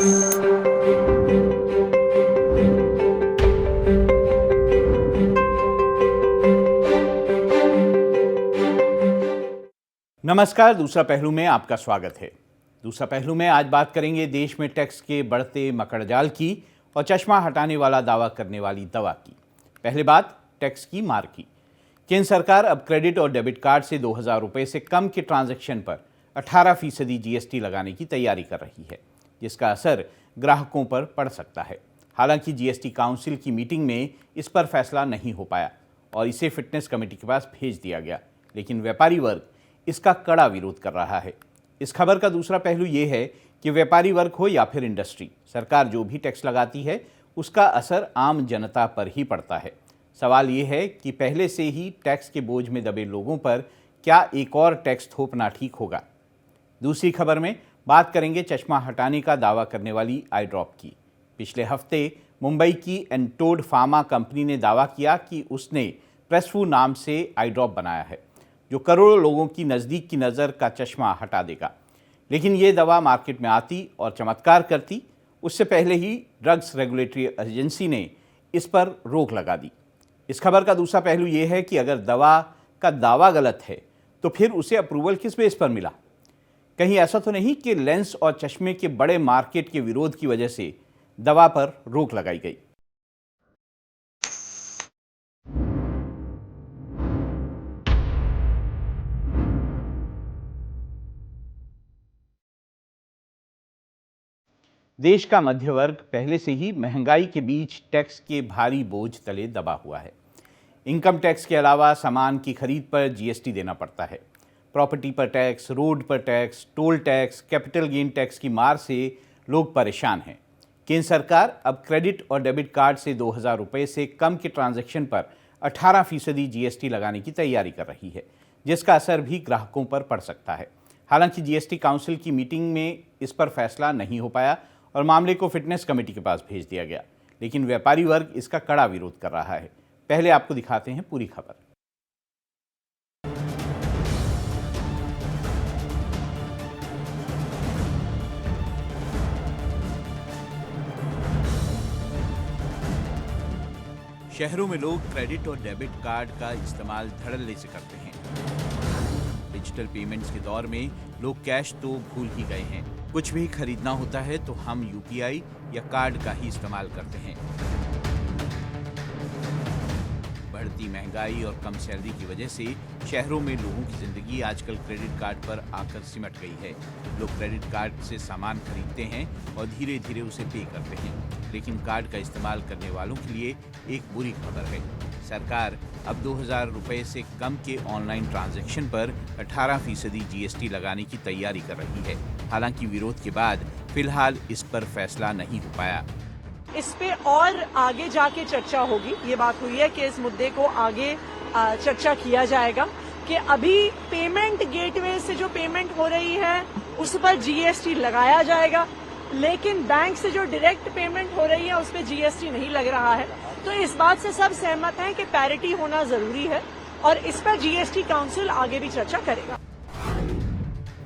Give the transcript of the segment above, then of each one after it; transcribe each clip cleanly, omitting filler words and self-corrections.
नमस्कार, दूसरा पहलू में आपका स्वागत है। दूसरा पहलू में आज बात करेंगे देश में टैक्स के बढ़ते मकड़जाल की और चश्मा हटाने वाला दावा करने वाली दवा की। पहले बात टैक्स की मार की। केंद्र सरकार अब क्रेडिट और डेबिट कार्ड से 2000 रुपये से कम के ट्रांजैक्शन पर 18% जीएसटी लगाने की तैयारी कर रही है, जिसका असर ग्राहकों पर पड़ सकता है। हालांकि जीएसटी काउंसिल की मीटिंग में इस पर फैसला नहीं हो पाया और इसे फिटनेस कमेटी के पास भेज दिया गया, लेकिन व्यापारी वर्ग इसका कड़ा विरोध कर रहा है। इस खबर का दूसरा पहलू ये है कि व्यापारी वर्ग हो या फिर इंडस्ट्री, सरकार जो भी टैक्स लगाती है उसका असर आम जनता पर ही पड़ता है। सवाल ये है कि पहले से ही टैक्स के बोझ में दबे लोगों पर क्या एक और टैक्स थोपना ठीक होगा। दूसरी खबर में बात करेंगे चश्मा हटाने का दावा करने वाली आई ड्रॉप की। पिछले हफ्ते मुंबई की एंटोड फार्मा कंपनी ने दावा किया कि उसने प्रेसफू नाम से आई ड्रॉप बनाया है, जो करोड़ों लोगों की नज़दीक की नज़र का चश्मा हटा देगा। लेकिन ये दवा मार्केट में आती और चमत्कार करती, उससे पहले ही ड्रग्स रेगुलेटरी एजेंसी ने इस पर रोक लगा दी। इस खबर का दूसरा पहलू ये है कि अगर दवा का दावा गलत है तो फिर उसे अप्रूवल किस बेस पर मिला। कहीं ऐसा तो नहीं कि लेंस और चश्मे के बड़े मार्केट के विरोध की वजह से दवा पर रोक लगाई गई। देश का मध्य वर्ग पहले से ही महंगाई के बीच टैक्स के भारी बोझ तले दबा हुआ है। इनकम टैक्स के अलावा सामान की खरीद पर जीएसटी देना पड़ता है। प्रॉपर्टी पर टैक्स, रोड पर tax, toll tax, capital gain tax की मार से लोग परेशान हैं। केंद्र सरकार अब क्रेडिट और डेबिट कार्ड से 2000 रुपये से कम के ट्रांजैक्शन पर 18% जीएसटी लगाने की तैयारी कर रही है, जिसका असर भी ग्राहकों पर पड़ सकता है। हालांकि जीएसटी काउंसिल की मीटिंग में इस पर फैसला नहीं हो पाया और मामले को फिटनेस कमेटी के पास भेज दिया गया, लेकिन व्यापारी वर्ग इसका कड़ा विरोध कर रहा है। पहले आपको दिखाते हैं पूरी खबर। शहरों में लोग क्रेडिट और डेबिट कार्ड का इस्तेमाल धड़ल्ले से करते हैं। डिजिटल पेमेंट्स के दौर में लोग कैश तो भूल ही गए हैं। कुछ भी खरीदना होता है तो हम यूपीआई या कार्ड का ही इस्तेमाल करते हैं। बढ़ती महंगाई और कम सैलरी की वजह से शहरों में लोगों की जिंदगी आजकल क्रेडिट कार्ड पर आकर सिमट गई है। लोग क्रेडिट कार्ड से सामान खरीदते हैं और धीरे धीरे उसे पे करते हैं। लेकिन कार्ड का इस्तेमाल करने वालों के लिए एक बुरी खबर है। सरकार अब 2000 रुपये से कम के ऑनलाइन ट्रांजैक्शन पर 18% जीएसटी लगाने की तैयारी कर रही है। हालांकि विरोध के बाद फिलहाल इस पर फैसला नहीं हो पाया। इस पे और आगे जाके चर्चा होगी। ये बात हुई है कि इस मुद्दे को आगे चर्चा किया जाएगा कि अभी पेमेंट गेटवे से जो पेमेंट हो रही है उस पर जीएसटी लगाया जाएगा, लेकिन बैंक से जो डायरेक्ट पेमेंट हो रही है उस पर जीएसटी नहीं लग रहा है। तो इस बात से सब सहमत हैं कि पैरिटी होना जरूरी है और इस पर जीएसटी काउंसिल आगे भी चर्चा करेगा।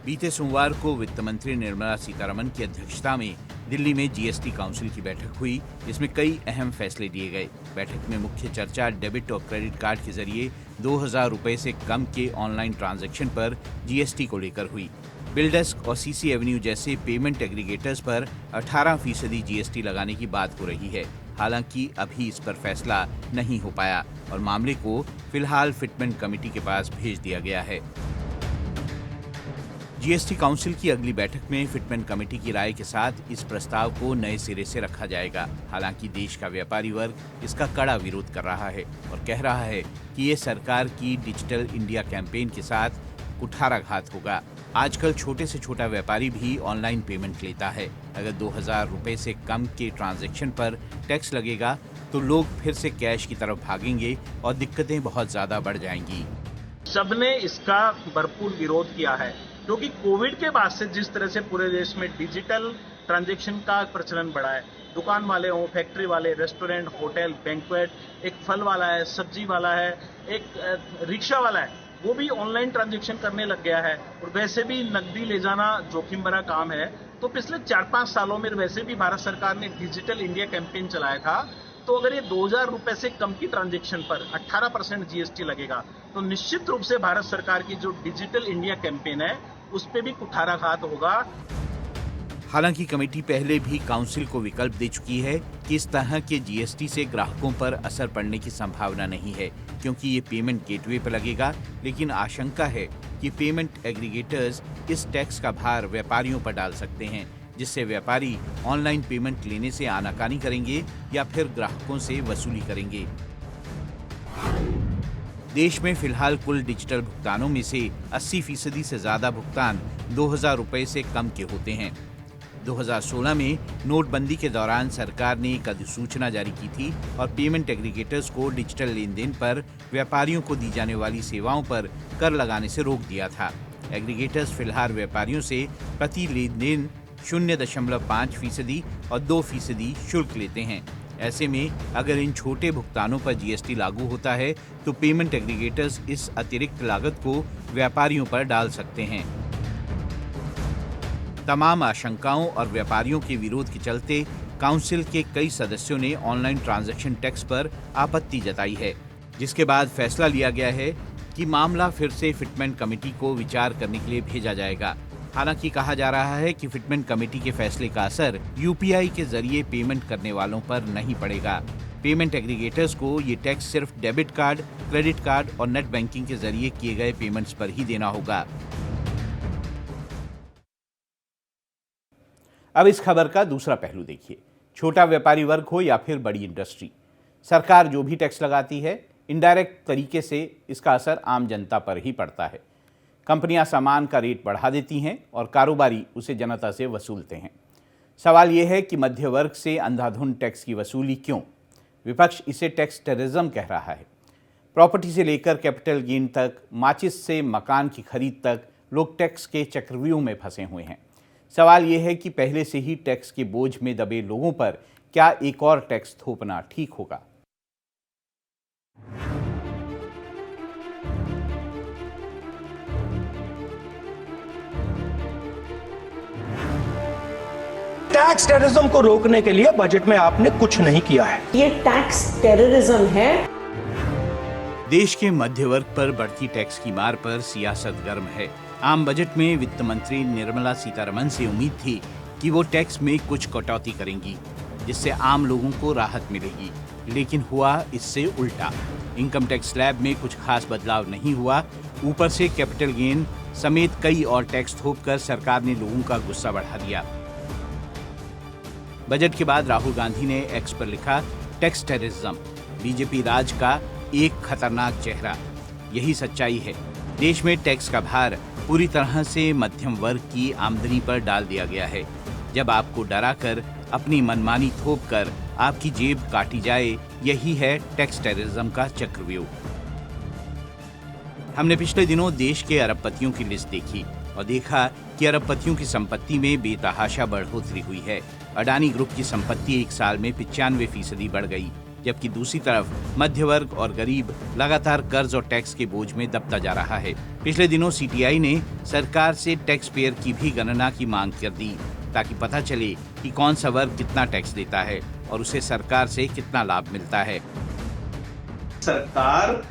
बीते सोमवार को वित्त मंत्री निर्मला सीतारमण की अध्यक्षता में दिल्ली में जीएसटी काउंसिल की बैठक हुई, जिसमें कई अहम फैसले लिए गए। बैठक में मुख्य चर्चा डेबिट और क्रेडिट कार्ड के जरिए 2000 रुपये से कम के ऑनलाइन ट्रांजैक्शन पर जीएसटी को लेकर हुई। बिलडेस्क और सीसी एवेन्यू जैसे पेमेंट एग्रीगेटर्स पर 18% जीएसटी लगाने की बात हो रही है। हालांकि अभी इस पर फैसला नहीं हो पाया और मामले को फिलहाल फिटमेंट कमेटी के पास भेज दिया गया है। जीएसटी काउंसिल की अगली बैठक में फिटमेंट कमेटी की राय के साथ इस प्रस्ताव को नए सिरे से रखा जाएगा। हालांकि देश का व्यापारी वर्ग इसका कड़ा विरोध कर रहा है और कह रहा है कि ये सरकार की डिजिटल इंडिया कैंपेन के साथ कुठाराघात होगा। आजकल छोटे से छोटा व्यापारी भी ऑनलाइन पेमेंट लेता है। अगर 2000 रुपये से कम के ट्रांजैक्शन पर टैक्स लगेगा तो लोग फिर से कैश की तरफ भागेंगे और दिक्कतें बहुत ज़्यादा बढ़ जाएंगी। सबने इसका भरपूर विरोध किया है, क्योंकि कोविड के बाद से जिस तरह से पूरे देश में डिजिटल ट्रांजैक्शन का प्रचलन बढ़ा है, दुकान वाले हों, फैक्ट्री वाले, रेस्टोरेंट, होटल, बैंक्वेट, एक फल वाला है, सब्जी वाला है, एक रिक्शा वाला है, वो भी ऑनलाइन ट्रांजैक्शन करने लग गया है। और वैसे भी नकदी ले जाना जोखिम भरा काम है, तो पिछले 4-5 सालों में वैसे भी भारत सरकार ने डिजिटल इंडिया कैंपेन चलाया था, तो अगर ये 2000 रुपए से कम की ट्रांजैक्शन पर 18% जीएसटी लगेगा, तो निश्चित रूप से भारत सरकार की जो डिजिटल इंडिया कैंपेन है उस पर भी कुठाराघात होगा। हालांकि कमेटी पहले भी काउंसिल को विकल्प दे चुकी है कि इस तरह के जीएसटी से ग्राहकों पर असर पड़ने की संभावना नहीं है, क्योंकि ये पेमेंट गेटवे पर लगेगा, लेकिन आशंका है कि पेमेंट एग्रीगेटर्स इस टैक्स का भार व्यापारियों पर डाल सकते हैं, जिससे व्यापारी ऑनलाइन पेमेंट लेने से आनाकानी करेंगे या फिर ग्राहकों से वसूली करेंगे। देश में फिलहाल कुल डिजिटल भुगतानों में से 80% से ज्यादा भुगतान 2000 रुपए से कम के होते हैं। 2016 में नोटबंदी के दौरान सरकार ने एक अधिसूचना जारी की थी और पेमेंट एग्रीगेटर्स को डिजिटल लेन देन पर व्यापारियों को दी जाने वाली सेवाओं पर कर लगाने से रोक दिया था। एग्रीगेटर्स फिलहाल व्यापारियों से प्रति लेन देन 0.5% और 2% शुल्क लेते हैं। ऐसे में अगर इन छोटे भुगतानों पर जीएसटी लागू होता है तो पेमेंट एग्रीगेटर्स इस अतिरिक्त लागत को व्यापारियों पर डाल सकते हैं। तमाम आशंकाओं और व्यापारियों के विरोध के चलते काउंसिल के कई सदस्यों ने ऑनलाइन ट्रांजैक्शन टैक्स पर आपत्ति जताई है, जिसके बाद फैसला लिया गया है कि मामला फिर से फिटमेंट कमेटी को विचार करने के लिए भेजा जाएगा। हालांकि कहा जा रहा है कि फिटमेंट कमेटी के फैसले का असर यूपीआई के जरिए पेमेंट करने वालों पर नहीं पड़ेगा। पेमेंट एग्रीगेटर्स को ये टैक्स सिर्फ डेबिट कार्ड, क्रेडिट कार्ड और नेट बैंकिंग के जरिए किए गए पेमेंट्स पर ही देना होगा। अब इस खबर का दूसरा पहलू देखिए। छोटा व्यापारी वर्ग हो या फिर बड़ी इंडस्ट्री, सरकार जो भी टैक्स लगाती है इनडायरेक्ट तरीके से इसका असर आम जनता पर ही पड़ता है। कंपनियां सामान का रेट बढ़ा देती हैं और कारोबारी उसे जनता से वसूलते हैं। सवाल यह है कि मध्य वर्ग से अंधाधुंध टैक्स की वसूली क्यों? विपक्ष इसे टैक्स टेररिज्म कह रहा है। प्रॉपर्टी से लेकर कैपिटल गेन तक, माचिस से मकान की खरीद तक लोग टैक्स के चक्रव्यूह में फंसे हुए हैं। सवाल यह है कि पहले से ही टैक्स के बोझ में दबे लोगों पर क्या एक और टैक्स थोपना ठीक होगा? टैक्स टेररिज्म को रोकने के लिए बजट में आपने कुछ नहीं किया है। ये टैक्स टेररिज्म है। देश के मध्य वर्ग पर बढ़ती टैक्स की मार पर सियासत गर्म है। आम बजट में वित्त मंत्री निर्मला सीतारमण से उम्मीद थी कि वो टैक्स में कुछ कटौती करेंगी, जिससे आम लोगों को राहत मिलेगी, लेकिन हुआ इससे उल्टा। इनकम टैक्स स्लैब में कुछ खास बदलाव नहीं हुआ, ऊपर से कैपिटल गेन समेत कई और टैक्स थोपकर सरकार ने लोगों का गुस्सा बढ़ा दिया। बजट के बाद राहुल गांधी ने एक्स पर लिखा, टैक्स टेररिज्म बीजेपी राज का एक खतरनाक चेहरा। यही सच्चाई है। देश में टैक्स का भार पूरी तरह से मध्यम वर्ग की आमदनी पर डाल दिया गया है। जब आपको डराकर अपनी मनमानी थोप कर आपकी जेब काटी जाए, यही है टैक्स टेररिज्म का चक्रव्यूह। हमने पिछले दिनों देश के अरबपतियों की लिस्ट देखी और देखा कि अरबपतियों की संपत्ति में बेतहाशा बढ़ोतरी हुई है। अडानी ग्रुप की संपत्ति एक साल में 95% बढ़ गई, जबकि दूसरी तरफ मध्य वर्ग और गरीब लगातार कर्ज और टैक्स के बोझ में दबता जा रहा है। पिछले दिनों सीटीआई ने सरकार से टैक्स पेयर की भी गणना की मांग कर दी, ताकि पता चले कि कौन सा वर्ग कितना टैक्स देता है और उसे सरकार से कितना लाभ मिलता है। सरकार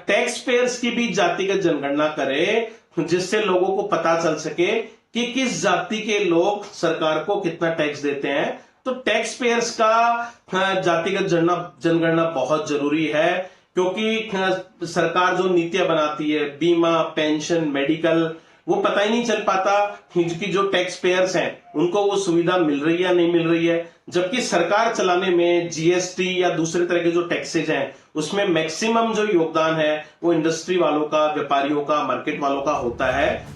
टैक्स पेयर्स की भी जातिगत जनगणना करे, जिससे लोगों को पता चल सके कि किस जाति के लोग सरकार को कितना टैक्स देते हैं। तो टैक्स पेयर्स का जातिगत जनगणना बहुत जरूरी है, क्योंकि सरकार जो नीतियां बनाती है, बीमा, पेंशन, मेडिकल, वो पता ही नहीं चल पाता कि जो टैक्स पेयर्स हैं उनको वो सुविधा मिल रही है या नहीं मिल रही है। जबकि सरकार चलाने में जीएसटी या दूसरे तरह के जो टैक्सेज हैं उसमें मैक्सिमम जो योगदान है वो इंडस्ट्री वालों का, व्यापारियों का, मार्केट वालों का होता है।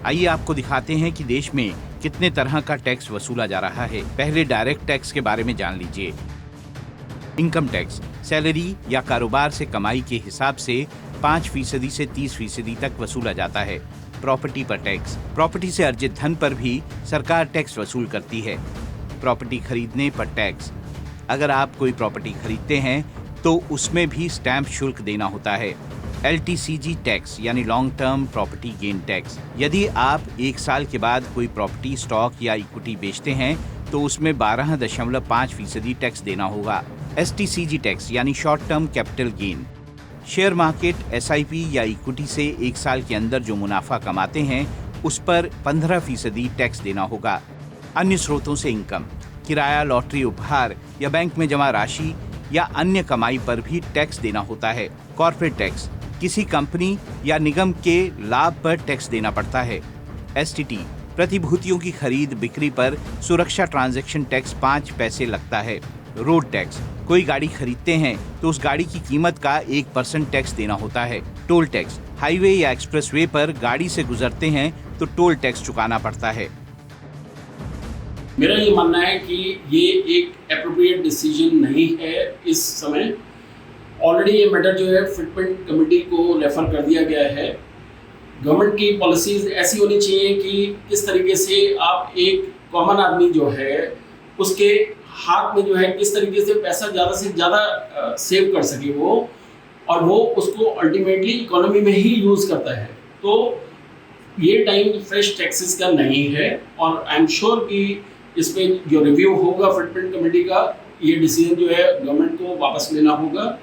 आइए आपको दिखाते हैं कि देश में कितने तरह का टैक्स वसूला जा रहा है। पहले डायरेक्ट टैक्स के बारे में जान लीजिए। इनकम टैक्स सैलरी या कारोबार से कमाई के हिसाब से 5% से 30% तक वसूला जाता है। प्रॉपर्टी पर टैक्स, प्रॉपर्टी से अर्जित धन पर भी सरकार टैक्स वसूल करती है। प्रॉपर्टी खरीदने पर टैक्स, अगर आप कोई प्रॉपर्टी खरीदते हैं तो उसमें भी स्टैंप शुल्क देना होता है। LTCG टैक्स यानी long term property gain tax. यदि आप 1 साल के बाद कोई प्रॉपर्टी, स्टॉक या इक्विटी बेचते हैं तो उसमें 12.5% टैक्स देना होगा। STCG टैक्स यानी short term capital gain. Share market, SIP या इक्विटी से 1 साल के अंदर जो मुनाफा कमाते हैं उस पर 15% टैक्स देना होगा। अन्य स्रोतों से इनकम, किराया, लॉटरी, उपहार या बैंक में जमा राशि या अन्य कमाई पर भी टैक्स देना होता है। कॉर्पोरेट टैक्स, किसी कंपनी या निगम के लाभ पर टैक्स देना पड़ता है। STT, प्रतिभूतियों की खरीद बिक्री पर सुरक्षा ट्रांजैक्शन टैक्स 5 पैसे लगता है। रोड टैक्स, कोई गाड़ी खरीदते हैं तो उस गाड़ी की कीमत का 1% टैक्स देना होता है। टोल टैक्स, हाईवे या एक्सप्रेसवे पर गाड़ी से गुजरते हैं तो टोल टैक्स चुकाना पड़ता है। मेरा ये मानना है कि ये एक एप्रोप्रिएट डिसीजन नहीं है इस समय। ऑलरेडी ये मैटर जो है फिटमेंट कमेटी को रेफर कर दिया गया है। गवर्नमेंट की पॉलिसीज ऐसी होनी चाहिए कि किस तरीके से आप एक कॉमन आदमी जो है उसके हाथ में जो है किस तरीके से पैसा ज़्यादा से ज़्यादा सेव कर सके वो, और वो उसको अल्टीमेटली इकोनॉमी में ही यूज़ करता है। तो ये टाइम फ्रेश टैक्सेस का नहीं है, और आई एम श्योर कि इसमें जो रिव्यू होगा फिटमेंट कमेटी का, ये डिसीजन जो है गवर्नमेंट को वापस लेना होगा।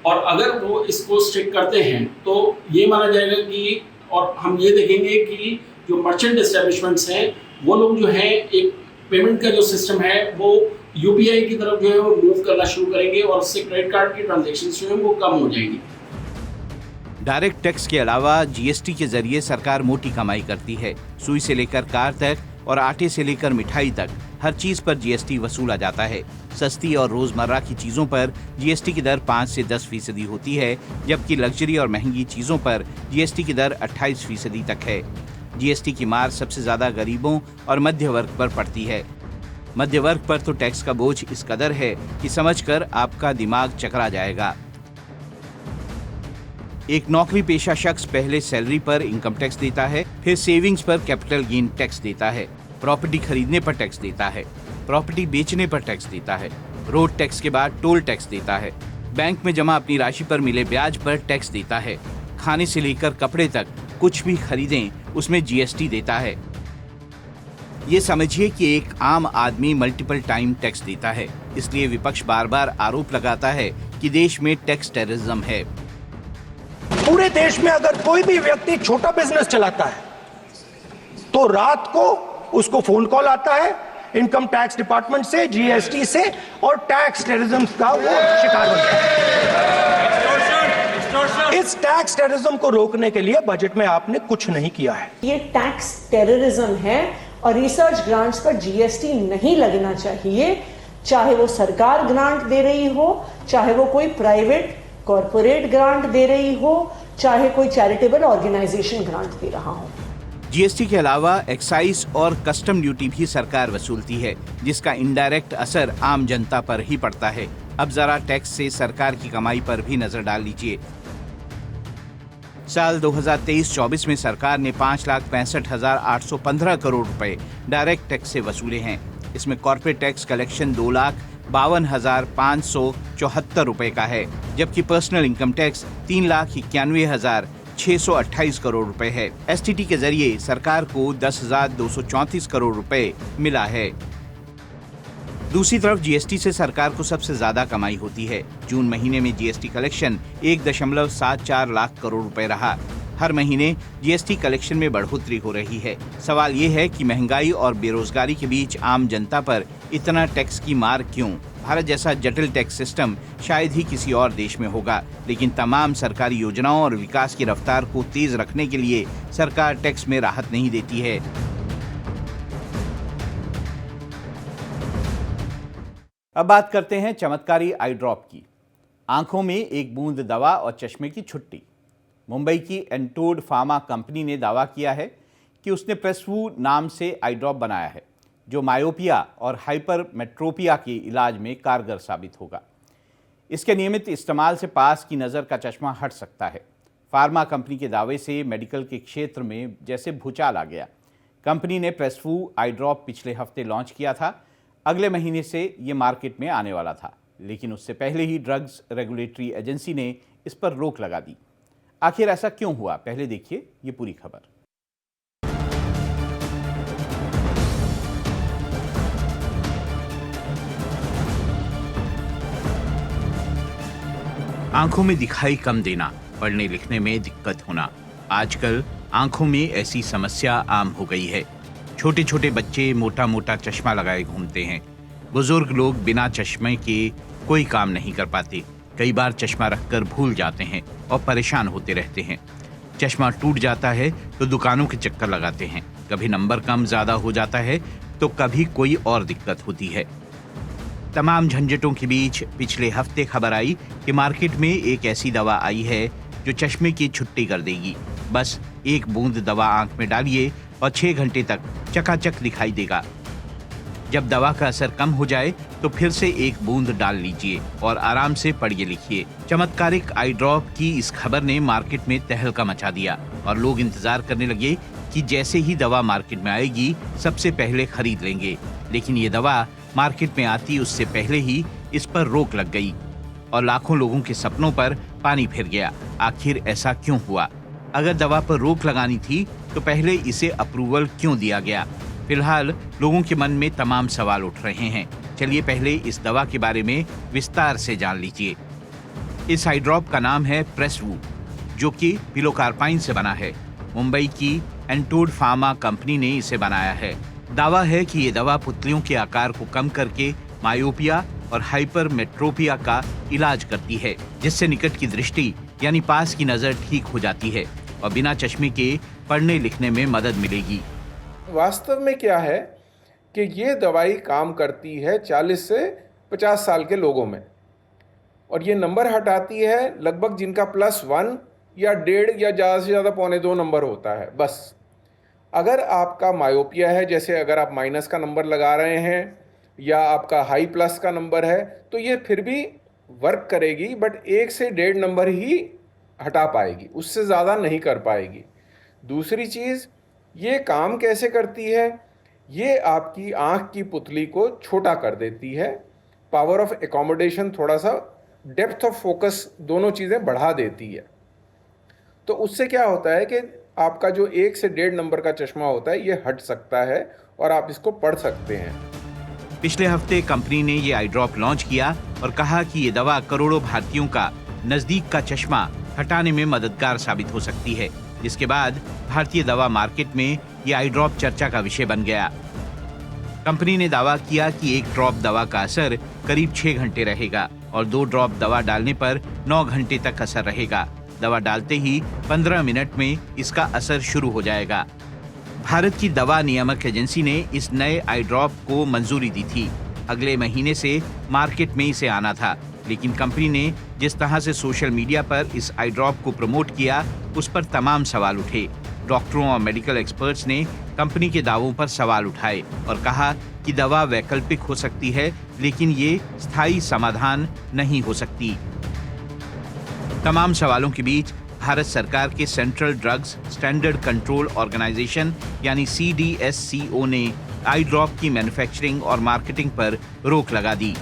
और अगर वो इसको स्ट्रिक्ट करते हैं तो ये माना जाएगा कि, और हम ये देखेंगे कि जो मर्चेंट एस्टेब्लिशमेंट्स हैं वो लोग जो है एक पेमेंट का जो सिस्टम है वो UPI की तरफ जो है वो मूव करना शुरू करेंगे, और उससे क्रेडिट कार्ड की ट्रांजैक्शंस जो है वो कम हो जाएंगी। डायरेक्ट टैक्स के अलावा GST के जरिए सरकार मोटी कमाई करती है। सुई से लेकर कार तक और आटे से लेकर मिठाई तक हर चीज पर GST वसूला जाता है। सस्ती और रोजमर्रा की चीजों पर GST की दर 5 से 10% होती है, जबकि लग्जरी और महंगी चीजों पर GST की दर 28% तक है। GST की मार सबसे ज्यादा गरीबों और मध्य वर्ग पर पड़ती है। मध्य वर्ग पर तो टैक्स का बोझ इस कदर है कि समझकर आपका दिमाग चकरा जाएगा। एक नौकरी पेशा शख्स पहले सैलरी पर इनकम टैक्स देता है, फिर सेविंग्स पर कैपिटल गेन टैक्स देता है, प्रॉपर्टी खरीदने पर टैक्स देता है, प्रॉपर्टी बेचने पर टैक्स देता है, रोड टैक्स के बाद टोल टैक्स देता है, बैंक में जमा अपनी राशि पर मिले ब्याज पर टैक्स देता है, खाने से लेकर कपड़े तक कुछ भी खरीदें उसमें GST देता है। ये समझिए कि एक आम आदमी मल्टीपल टाइम टैक्स देता है। इसलिए विपक्ष बार बार आरोप लगाता है कि देश में टैक्स टेररिज्म है। पूरे देश में अगर कोई भी व्यक्ति छोटा बिजनेस चलाता है तो रात को उसको फोन कॉल आता है इनकम टैक्स डिपार्टमेंट से, GST से, और टैक्स टेररिज्म का वो शिकार हो जाता है। इस टैक्स टेररिज्म को रोकने के लिए बजट में आपने कुछ नहीं किया है। ये टैक्स टेररिज्म है और रिसर्च ग्रांट्स पर GST नहीं लगना चाहिए, चाहे वो सरकार ग्रांट दे रही हो, चाहे वो कोई प्राइवेट कॉरपोरेट ग्रांट दे रही हो, चाहे कोई चैरिटेबल ऑर्गेनाइजेशन ग्रांट दे रहा हो। GST के अलावा एक्साइज और कस्टम ड्यूटी भी सरकार वसूलती है, जिसका इनडायरेक्ट असर आम जनता पर ही पड़ता है। अब जरा टैक्स से सरकार की कमाई पर भी नजर डाल लीजिए। साल 2023-24 में सरकार ने 5,65,815 करोड़ रुपए डायरेक्ट टैक्स से वसूले हैं। इसमें कॉर्पोरेट टैक्स कलेक्शन 2,52,574 रुपए का है, जबकि पर्सनल इनकम टैक्स 3,91,628 करोड़ रुपए है। STT के जरिए सरकार को 10,234 करोड़ रुपए मिला है। दूसरी तरफ GST से सरकार को सबसे ज्यादा कमाई होती है। जून महीने में GST कलेक्शन 1.74 लाख करोड़ रुपए रहा। हर महीने GST कलेक्शन में बढ़ोतरी हो रही है। सवाल ये है कि महंगाई और बेरोजगारी के बीच आम जनता पर इतना टैक्स की मार क्यों? भारत जैसा जटिल टैक्स सिस्टम शायद ही किसी और देश में होगा, लेकिन तमाम सरकारी योजनाओं और विकास की रफ्तार को तेज रखने के लिए सरकार टैक्स में राहत नहीं देती है। अब बात करते हैं चमत्कारी आई ड्रॉप की। आंखों में एक बूंद दवा और चश्मे की छुट्टी। मुंबई की एंटोड फार्मा कंपनी ने दावा किया है कि उसने प्रेसवू नाम से आई ड्रॉप बनाया है, जो मायोपिया और हाइपरमेट्रोपिया के इलाज में कारगर साबित होगा। इसके नियमित इस्तेमाल से पास की नज़र का चश्मा हट सकता है। फार्मा कंपनी के दावे से मेडिकल के क्षेत्र में जैसे भूचाल आ गया। कंपनी ने प्रेसवू आई ड्रॉप पिछले हफ्ते लॉन्च किया था। अगले महीने से ये मार्केट में आने वाला था, लेकिन उससे पहले ही ड्रग्स रेगुलेटरी एजेंसी ने इस पर रोक लगा दी। आखिर ऐसा क्यों हुआ, पहले देखिए ये पूरी खबर। आंखों में दिखाई कम देना, पढ़ने लिखने में दिक्कत होना, आजकल आंखों में ऐसी समस्या आम हो गई है। छोटे छोटे बच्चे मोटा मोटा चश्मा लगाए घूमते हैं। बुजुर्ग लोग बिना चश्मे के कोई काम नहीं कर पाते। कई बार चश्मा रखकर भूल जाते हैं और परेशान होते रहते हैं। चश्मा टूट जाता है तो दुकानों के चक्कर लगाते हैं। कभी नंबर कम ज्यादा हो जाता है तो कभी कोई और दिक्कत होती है। तमाम झंझटों के बीच पिछले हफ्ते खबर आई कि मार्केट में एक ऐसी दवा आई है जो चश्मे की छुट्टी कर देगी। बस एक बूंद दवा आंख में डालिए और 6 घंटे तक चकाचक दिखाई देगा। जब दवा का असर कम हो जाए तो फिर से एक बूंद डाल लीजिए और आराम से पढ़िए लिखिए। चमत्कारिक आई ड्रॉप की इस खबर ने मार्केट में तहलका मचा दिया और लोग इंतजार करने लगे कि जैसे ही दवा मार्केट में आएगी सबसे पहले खरीद लेंगे। लेकिन ये दवा मार्केट में आती उससे पहले ही इस पर रोक लग गई और लाखों लोगों के सपनों पर पानी फिर गया। आखिर ऐसा क्यों हुआ? अगर दवा पर रोक लगानी थी तो पहले इसे अप्रूवल क्यों दिया गया? फिलहाल लोगों के मन में तमाम सवाल उठ रहे हैं। चलिए पहले इस दवा के बारे में विस्तार से जान लीजिए। इस आई ड्रॉप का नाम है प्रेसवू, जो कि पिलोकार्पाइन से बना है। मुंबई की एंटोड फार्मा कंपनी ने इसे बनाया है। दावा है कि ये दवा पुतलियों के आकार को कम करके मायोपिया और हाइपरमेट्रोपिया का इलाज करती है, जिससे निकट की दृष्टि यानी पास की नजर ठीक हो जाती है और बिना चश्मे के पढ़ने लिखने में मदद मिलेगी। वास्तव में क्या है कि ये दवाई काम करती है 40 से 50 साल के लोगों में, और ये नंबर हटाती है लगभग जिनका +1 या 1.5 या ज़्यादा से ज़्यादा 2.25 नंबर होता है बस। अगर आपका मायोपिया है, जैसे अगर आप माइनस का नंबर लगा रहे हैं या आपका हाई प्लस का नंबर है, तो ये फिर भी वर्क करेगी, बट 1 से 1.5 नंबर ही हटा पाएगी, उससे ज़्यादा नहीं कर पाएगी। दूसरी चीज़, ये काम कैसे करती है? ये आपकी आँख की पुतली को छोटा कर देती है। पावर ऑफ एकोमोडेशन, थोड़ा सा डेप्थ ऑफ फोकस, दोनों चीज़ें बढ़ा देती है। तो उससे क्या होता है कि आपका जो 1 से 1.5 नंबर का चश्मा होता है ये हट सकता है और आप इसको पढ़ सकते हैं। पिछले हफ्ते कंपनी ने ये आई ड्रॉप लॉन्च किया और कहा कि ये दवा करोड़ों भारतीयों का नजदीक का चश्मा हटाने में मददगार साबित हो सकती है, जिसके बाद भारतीय दवा मार्केट में ये आई ड्रॉप चर्चा का विषय बन गया। कंपनी ने दावा किया कि 1 ड्रॉप दवा का असर करीब 6 घंटे रहेगा और 2 ड्रॉप दवा डालने पर 9 घंटे तक असर रहेगा। दवा डालते ही 15 मिनट में इसका असर शुरू हो जाएगा। भारत की दवा नियामक एजेंसी ने इस नए आई ड्रॉप को मंजूरी दी थी। अगले महीने से मार्केट में इसे आना था, लेकिन कंपनी ने जिस तरह से सोशल मीडिया पर इस आई ड्रॉप को प्रमोट किया, उस पर तमाम सवाल उठे। डॉक्टरों और मेडिकल एक्सपर्ट्स ने कंपनी के दावों पर सवाल उठाए और कहा कि दवा वैकल्पिक हो सकती है, लेकिन ये स्थायी समाधान नहीं हो सकती। तमाम सवालों के बीच भारत सरकार के central drugs standard control organisation यानी CDSCO ने आई ड्रॉप की मैन्युफैक्चरिंग और मार्केटिंग पर रोक लगा दी।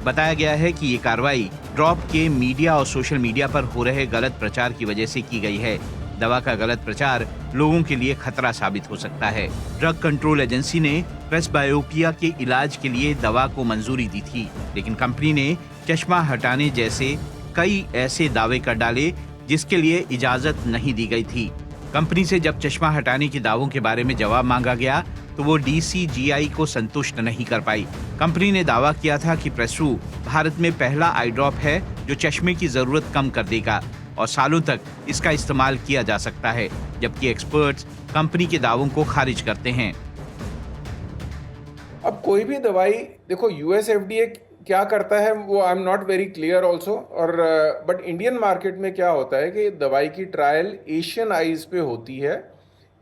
बताया गया है कि ये कार्रवाई ड्रॉप के मीडिया और सोशल मीडिया पर हो रहे गलत प्रचार की वजह से की गई है। दवा का गलत प्रचार लोगों के लिए खतरा साबित हो सकता है। ड्रग कंट्रोल एजेंसी ने प्रेसबायोपिया के इलाज के लिए दवा को मंजूरी दी थी, लेकिन कंपनी ने चश्मा हटाने जैसे कई ऐसे दावे कर डाले जिसके लिए इजाजत नहीं दी गई थी। कंपनी से जब चश्मा हटाने के दावों के बारे में जवाब मांगा गया तो वो DCGI को संतुष्ट नहीं कर पाई। कंपनी ने दावा किया था कि प्रेसवू भारत में पहला आई ड्रॉप है जो चश्मे की जरूरत कम कर देगा और सालों तक इसका इस्तेमाल किया जा सकता है, जबकि एक्सपर्ट्स कंपनी के दावों को खारिज करते हैं। अब कोई भी दवाई, देखो US FDA क्या करता है वो I am not very clear also, और बट इंडियन मार्केट में क्या होता है कि दवाई की ट्रायल एशियन आइज पे होती है,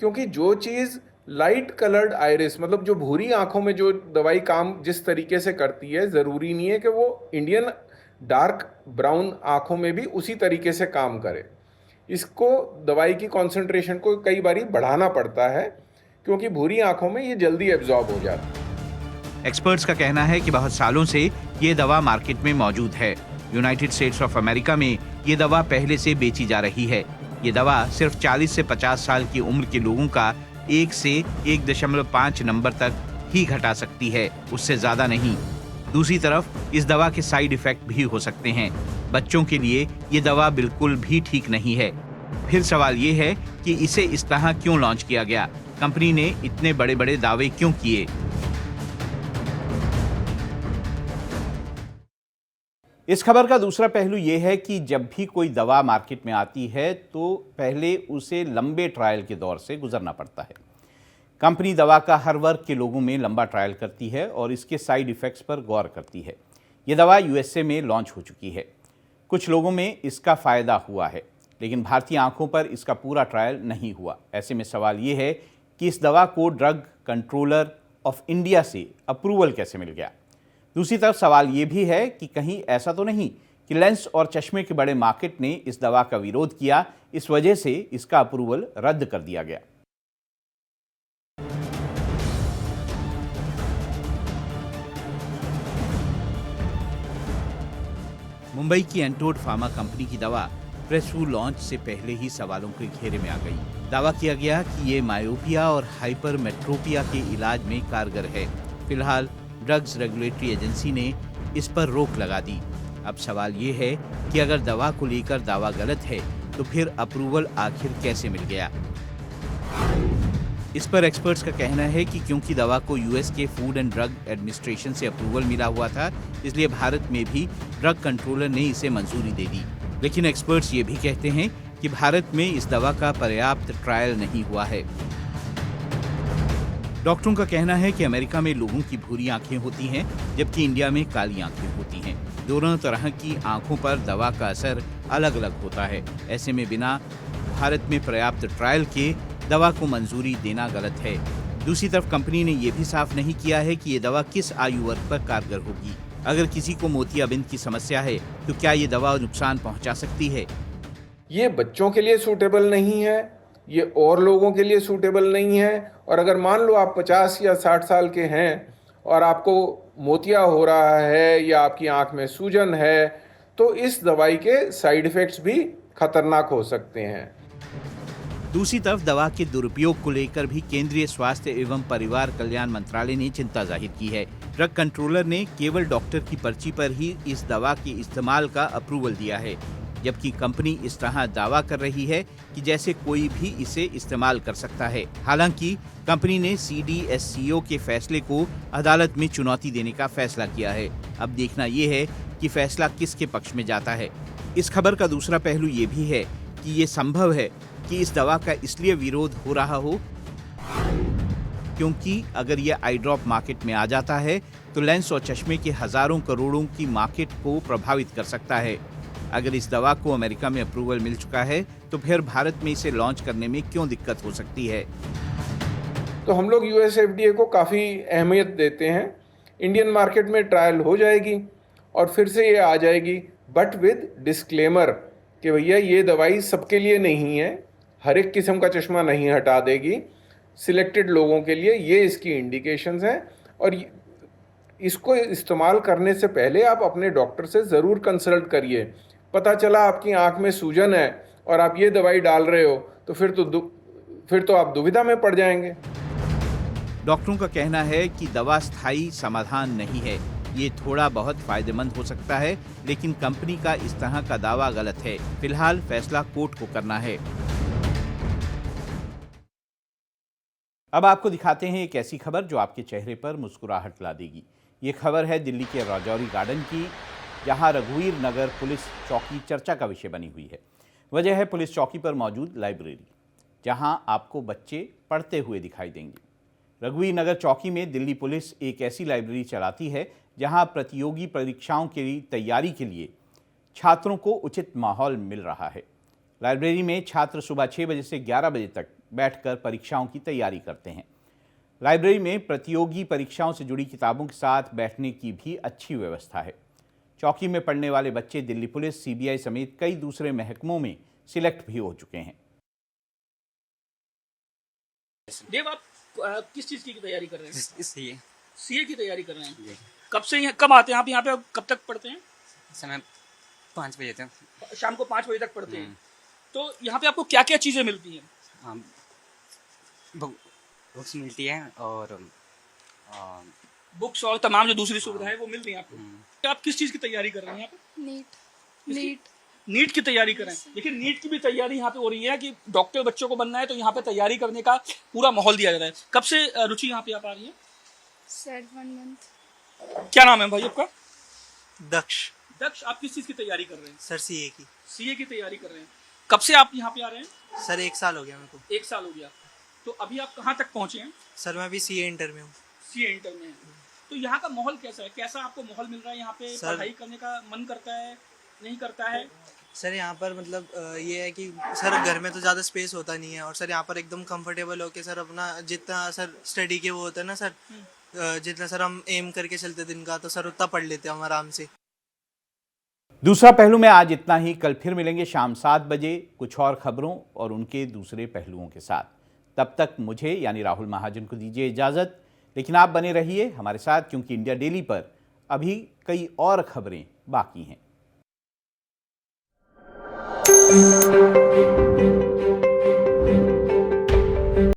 क्योंकि जो चीज़ लाइट कलर्ड आइरिस, मतलब जो भूरी आंखों में जो दवाई काम जिस तरीके से करती है, ज़रूरी नहीं है कि वो इंडियन डार्क ब्राउन आंखों में भी उसी तरीके से काम करे। इसको दवाई की कॉन्सेंट्रेशन को कई बारी बढ़ाना पड़ता है, क्योंकि भूरी आंखों में ये जल्दी एब्जॉर्ब हो जाता है। एक्सपर्ट्स का कहना है कि बहुत सालों से ये दवा मार्केट में मौजूद है। यूनाइटेड स्टेट्स ऑफ अमेरिका में ये दवा पहले से बेची जा रही है। ये दवा सिर्फ 40 से 50 साल की उम्र के लोगों का 1 से 1.5 नंबर तक ही घटा सकती है, उससे ज्यादा नहीं। दूसरी तरफ इस दवा के साइड इफेक्ट भी हो सकते हैं। बच्चों के लिए ये दवा बिल्कुल भी ठीक नहीं है। फिर सवाल ये है कि इसे इस तरह क्यों लॉन्च किया गया? कंपनी ने इतने बड़े बड़े दावे क्यों किए? इस खबर का दूसरा पहलू यह है कि जब भी कोई दवा मार्केट में आती है तो पहले उसे लंबे ट्रायल के दौर से गुजरना पड़ता है। कंपनी दवा का हर वर्ग के लोगों में लंबा ट्रायल करती है और इसके साइड इफेक्ट्स पर गौर करती है। ये दवा यूएसए में लॉन्च हो चुकी है। कुछ लोगों में इसका फ़ायदा हुआ है, लेकिन भारतीय आंखों पर इसका पूरा ट्रायल नहीं हुआ। ऐसे में सवाल ये है कि इस दवा को ड्रग कंट्रोलर ऑफ इंडिया से अप्रूवल कैसे मिल गया। दूसरी तरफ सवाल ये भी है कि कहीं ऐसा तो नहीं कि लेंस और चश्मे के बड़े मार्केट ने इस दवा का विरोध किया, इस वजह से इसका अप्रूवल रद्द कर दिया गया। मुंबई की एंटोड फार्मा कंपनी की दवा प्रेसफुल लॉन्च से पहले ही सवालों के घेरे में आ गई। दावा किया गया कि ये मायोपिया और हाइपरमेट्रोपिया के इलाज में कारगर है। फिलहाल ड्रग्स रेगुलेटरी एजेंसी ने इस पर रोक लगा दी। अब सवाल ये है कि अगर दवा को लेकर दावा गलत है तो फिर अप्रूवल आखिर कैसे मिल गया? इस पर एक्सपर्ट्स का कहना है कि क्योंकि दवा को यूएस के फूड एंड ड्रग एडमिनिस्ट्रेशन से अप्रूवल मिला हुआ था, इसलिए भारत में भी ड्रग कंट्रोलर ने इसे मंजूरी दे दी। लेकिन एक्सपर्ट्स ये भी कहते हैं कि भारत में इस दवा का पर्याप्त ट्रायल नहीं हुआ है। डॉक्टरों का कहना है कि अमेरिका में लोगों की भूरी आंखें होती हैं, जबकि इंडिया में काली आंखें होती हैं। दोनों तरह की आंखों पर दवा का असर अलग अलग होता है। ऐसे में बिना भारत में पर्याप्त ट्रायल के दवा को मंजूरी देना गलत है। दूसरी तरफ कंपनी ने यह भी साफ नहीं किया है कि ये दवा किस आयु वर्ग पर कारगर होगी। अगर किसी को मोतियाबिंद की समस्या है तो क्या ये दवा नुकसान पहुंचा सकती है? ये बच्चों के लिए सूटेबल नहीं है, ये और लोगों के लिए सूटेबल नहीं है। और अगर मान लो आप 50 या 60 साल के हैं और आपको मोतिया हो रहा है या आपकी आंख में सूजन है, तो इस दवाई के साइड इफ़ेक्ट्स भी खतरनाक हो सकते हैं। दूसरी तरफ दवा के दुरुपयोग को लेकर भी केंद्रीय स्वास्थ्य एवं परिवार कल्याण मंत्रालय ने चिंता जाहिर की है। ड्रग कंट्रोलर ने केवल डॉक्टर की पर्ची पर ही इस दवा के इस्तेमाल का अप्रूवल दिया है, जबकि कंपनी इस तरह दावा कर रही है कि जैसे कोई भी इसे इस्तेमाल कर सकता है। हालांकि कंपनी ने CDSCO के फैसले को अदालत में चुनौती देने का फैसला किया है। अब देखना यह है कि फैसला किसके पक्ष में जाता है। इस खबर का दूसरा पहलू ये भी है कि ये संभव है कि इस दवा का इसलिए विरोध हो रहा हो क्योंकि अगर ये आई ड्रॉप मार्केट में आ जाता है तो लेंस और चश्मे के हजारों करोड़ों की मार्केट को प्रभावित कर सकता है। अगर इस दवा को अमेरिका में अप्रूवल मिल चुका है तो फिर भारत में इसे लॉन्च करने में क्यों दिक्कत हो सकती है? तो हम लोग US FDA को काफ़ी अहमियत देते हैं। इंडियन मार्केट में ट्रायल हो जाएगी और फिर से ये आ जाएगी, बट विद डिस्क्लेमर कि भैया ये दवाई सबके लिए नहीं है, हर एक किस्म का चश्मा नहीं हटा देगी, सिलेक्टेड लोगों के लिए ये इसकी इंडिकेशंस हैं। और इसको इस्तेमाल करने से पहले आप अपने डॉक्टर से ज़रूर कंसल्ट करिए। पता चला आपकी आंख में सूजन है और आप ये दवाई डाल रहे हो तो फिर तो आप दुविधा में पड़ जाएंगे। डॉक्टरों का कहना है कि दवा स्थायी समाधान नहीं है, ये थोड़ा बहुत फायदेमंद हो सकता है, लेकिन कंपनी का इस तरह का दावा गलत है। फिलहाल फैसला कोर्ट को करना है। अब आपको दिखाते हैं एक ऐसी खबर जो आपके चेहरे पर मुस्कुराहट ला देगी। ये खबर है दिल्ली के राजौरी गार्डन की, जहां रघुवीर नगर पुलिस चौकी चर्चा का विषय बनी हुई है। वजह है पुलिस चौकी पर मौजूद लाइब्रेरी, जहां आपको बच्चे पढ़ते हुए दिखाई देंगे। रघुवीर नगर चौकी में दिल्ली पुलिस एक ऐसी लाइब्रेरी चलाती है जहां प्रतियोगी परीक्षाओं की तैयारी के लिए छात्रों को उचित माहौल मिल रहा है। लाइब्रेरी में छात्र सुबह 6 बजे से 11 बजे तक बैठकर परीक्षाओं की तैयारी करते हैं। लाइब्रेरी में प्रतियोगी परीक्षाओं से जुड़ी किताबों के साथ बैठने की भी अच्छी व्यवस्था है। चौकी में पढ़ने वाले बच्चे दिल्ली पुलिस, CBI समेत कई दूसरे महकमों में सिलेक्ट भी हो चुके हैं। देव, आप किस चीज़ की तैयारी कर रहे हैं? CA की तैयारी कर रहे हैं। जी। कब से कब आते हैं आप यहाँ पे? कब तक पढ़ते हैं? समय 5 बजे तक। शाम को 5 बजे तक पढ़ते हैं। तो यहाँ पे आपको क्या क्या चीजें मिलती हैं? हाँ, बुक्स मिलती है और बुक्स और तमाम जो दूसरी सुविधाएं वो मिल रही हैं आपको। तो आप किस चीज की तैयारी कर रहे हैं यहाँ पे? नीट की तैयारी कर रहे हैं। लेकिन नीट की भी तैयारी यहाँ पे हो रही है कि डॉक्टर बच्चों को बनना है, तो यहाँ पे तैयारी करने का पूरा माहौल दिया जा रहा है। कब से रुचि यहाँ पे आप आ रही है? Sir 1 month. क्या नाम है भाई आपका? दक्ष। आप किस चीज की तैयारी कर रहे हैं? सर सीए की तैयारी कर रहे हैं। कब से आप यहाँ पे आ रहे हैं? सर 1 साल हो गया मेरे को। 1 साल हो गया। तो अभी आप कहाँ तक पहुँचे हैं? सर मैं अभी सीए इंटर में हूँ। सीए इंटर में है। तो यहाँ का माहौल कैसा है? कैसा आपको माहौल मिल रहा है यहाँ पे? पढ़ाई करने का मन करता है, नहीं करता है? सर यहाँ पर मतलब ये है कि सर घर में तो ज़्यादा स्पेस होता नहीं है, और सर यहाँ पर एकदम कंफर्टेबल होके सर अपना जितना सर स्टडी के वो होता है ना सर, जितना सर हम एम करके चलते दिन का, तो सर उतना पढ़ लेते हैं हम आराम से। दूसरा पहलू में आज इतना ही। कल फिर मिलेंगे शाम 7 बजे कुछ और खबरों और उनके दूसरे पहलुओं के साथ। तब तक मुझे यानी राहुल महाजन को दीजिए इजाज़त, लेकिन आप बने रहिए हमारे साथ, क्योंकि इंडिया डेली पर अभी कई और खबरें बाकी हैं।